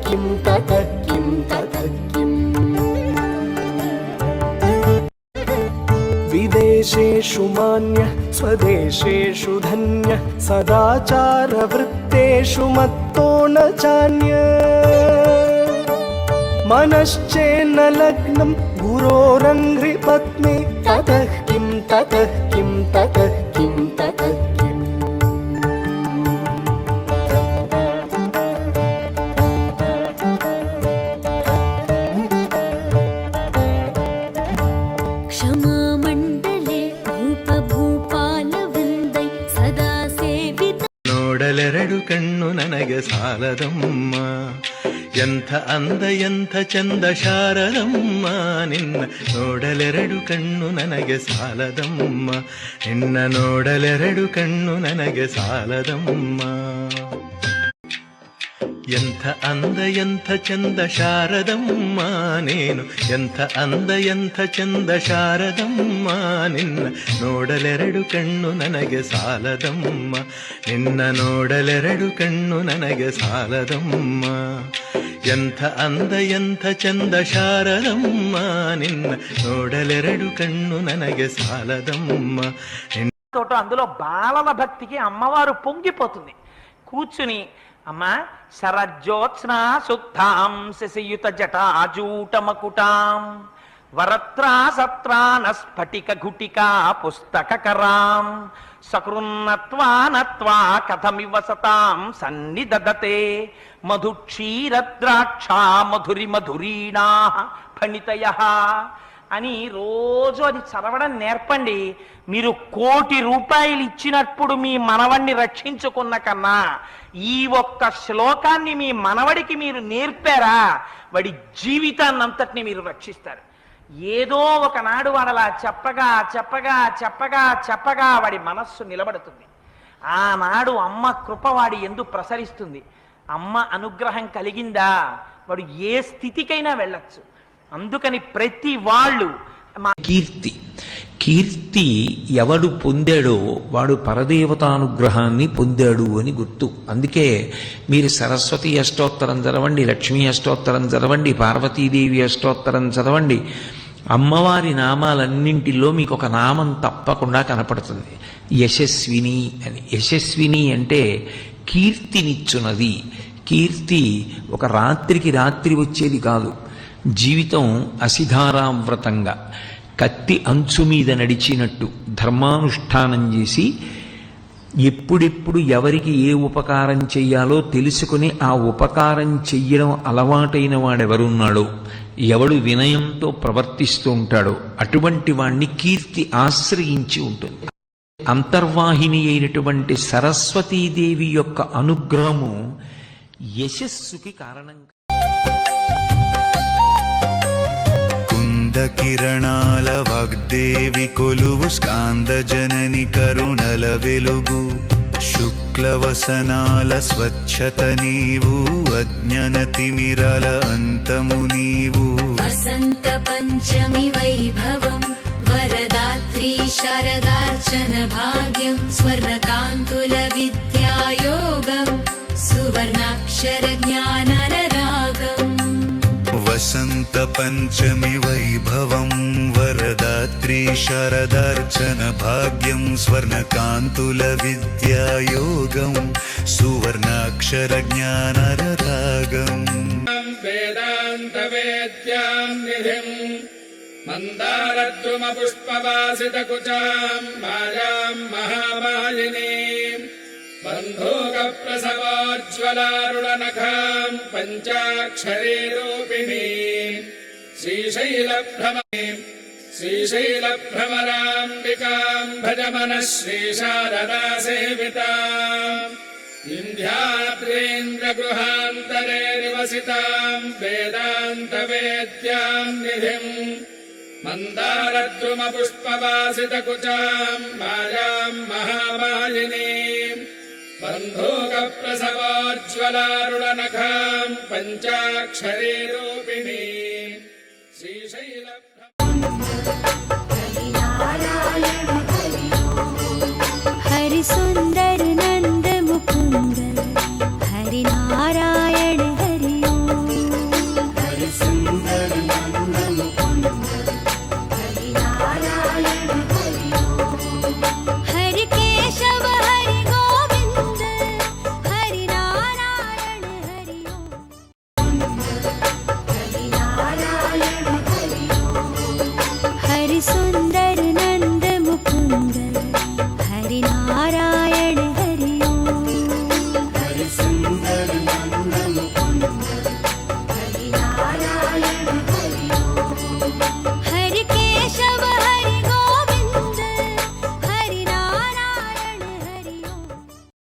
किं ततः किं ततः किम् विदेशेषु मान्यः स्वदेशेषु धन्यः सदाचारवृत्तेषु मत्तो न चान्यः मनश्चेन्न लग्नं गुरोरङ्घ्रिपत्नी ततः किं ततः किं ततः किं ततः किम् ನೋಡಲೆರಡು ಕಣ್ಣು ನನಗೆ ಸಾಲದಮ್ಮ ಎಂಥ ಅಂದ ಎಂಥ ಚಂದ ಶಾರದಮ್ಮ ನಿನ್ನ ನೋಡಲೆರಡು ಕಣ್ಣು ನನಗೆ ಸಾಲದಮ್ಮ ನಿನ್ನ ನೋಡಲೆರಡು ಕಣ್ಣು ನನಗೆ ಸಾಲದಮ್ಮ ಎಂಥ ಅಂದ ಎಂಥ ಚಂದ ಶಾರದಮ್ಮ ನೀನು ಎಂಥ ಅಂದ ಎಂಥ ಚಂದ ಶಾರದಮ್ಮ ನಿನ್ನ ನೋಡಲೆರಡು ಕಣ್ಣು ನನಗೆ ಸಾಲದಮ್ಮ ನಿನ್ನ ನೋಡಲೆರಡು ಕಣ್ಣು ನನಗೆ ಸಾಲದಮ್ಮ ಎಂಥ ಅಂದ ಎಂಥ ಚಂದ ಶಾರದಮ್ಮ ನಿನ್ನ ನೋಡಲೆರಡು కన్ను ನನಗೆ సాలదమ్మ. అందులో బాలల భక్తికి అమ్మవారు పొంగిపోతుంది. కూర్చుని అమ్మ శరజ్యోత్స్నా శుద్ధాం శశియుత జటాజూటమకుటాం వరత్రా సత్రాన స్ఫటిక ఘుటికా పుస్తకరాం సకృన్నత్వా కథమివ సతాం సన్నిదదతే మధుక్షీరద్రాక్షా మధురి మధురీణా ఫణితయ అని రోజు అది చదవడం నేర్పండి. మీరు 1,00,00,000 రూపాయలు ఇచ్చినప్పుడు మీ మనవడిని రక్షించుకున్న కన్నా ఈ ఒక్క శ్లోకాన్ని మీ మనవడికి మీరు నేర్పారా వాడి జీవితాన్నంతటిని మీరు రక్షిస్తారు. ఏదో ఒకనాడు వాడలా చెప్పగా చెప్పగా చెప్పగా చెప్పగా వాడి మనస్సు నిలబడుతుంది. ఆనాడు అమ్మ కృప వాడి యందు ప్రసరిస్తుంది. అమ్మ అనుగ్రహం కలిగిందా వాడు ఏ స్థితికైనా వెళ్ళొచ్చు. అందుకని ప్రతి వాళ్ళు కీర్తి ఎవడు పొందాడో వాడు పరదేవతానుగ్రహాన్ని పొందాడు అని గుర్తు. అందుకే మీరు సరస్వతి అష్టోత్తరం చదవండి, లక్ష్మీ అష్టోత్తరం చదవండి, పార్వతీదేవి అష్టోత్తరం చదవండి. అమ్మవారి నామాలన్నింటిలో మీకు ఒక నామం తప్పకుండా కనపడుతుంది, యశస్విని అని. యశస్విని అంటే కీర్తినిచ్చున్నది. కీర్తి ఒక రాత్రికి రాత్రి వచ్చేది కాదు. జీవితం అసిధారావ్రతంగా కత్తి అంచు మీద నడిచినట్టు ధర్మానుష్ఠానం చేసి ఎప్పుడెప్పుడు ఎవరికి ఏ ఉపకారం చెయ్యాలో తెలుసుకుని ఆ ఉపకారం చెయ్యడం అలవాటైన వాడెవరున్నాడో, ఎవడు వినయంతో ప్రవర్తిస్తూ ఉంటాడో అటువంటి వాణ్ణి కీర్తి ఆశ్రయించి ఉంటుంది. అంతర్వాహిని అయినటువంటి సరస్వతీదేవి యొక్క అనుగ్రహము యశస్సుకి కారణం. కిరణాల వాగ్దేవి కొలువు స్కాంద జనని కరుణల వెలుగు శుక్లవసనాల స్వచ్ఛత నీవు అజ్ఞాన తిమిరాల అంతము నీవు వసంత పంచమి వైభవం వరదాత్రి శారదార్చన భాగ్యం స్వర్ణకాంతుల విద్యాయోగం సువర్ణాక్షర జ్ఞానరాగం వసంత పంచమి వైభవం వరదాత్రి శారదార్చన భాగ్యం స్వర్ణకాంతుల విద్యాయోగం సువర్ణాక్షర జ్ఞానరాగం వేదాంత వేద్యాం నిధిం మందారద్రుమ పుష్పవాసిత కుచాం మాయాం మహామాలినీం బంధూక ప్రసవోజ్వలారుణనఖాం పంచాక్షరీ రూపిణీ శ్రీశైలభ్రమరాంబికాం భజమనః శ్రీశారదా సేవితాం ఇంద్యాద్రీంద్రగృహాంతరే నివసితాం వేదాంత వేద్యాం నిధిం మందారద్రుమ పుష్పవాసిత కుచాం మాయాం మహామాలినీం బంధూక ప్రసవోజ్వలారుణనఖాం పంచాక్షరీ రూపిణీ శ్రీశైల హరి సుందర నంద ముకుంద హరి నారాయణ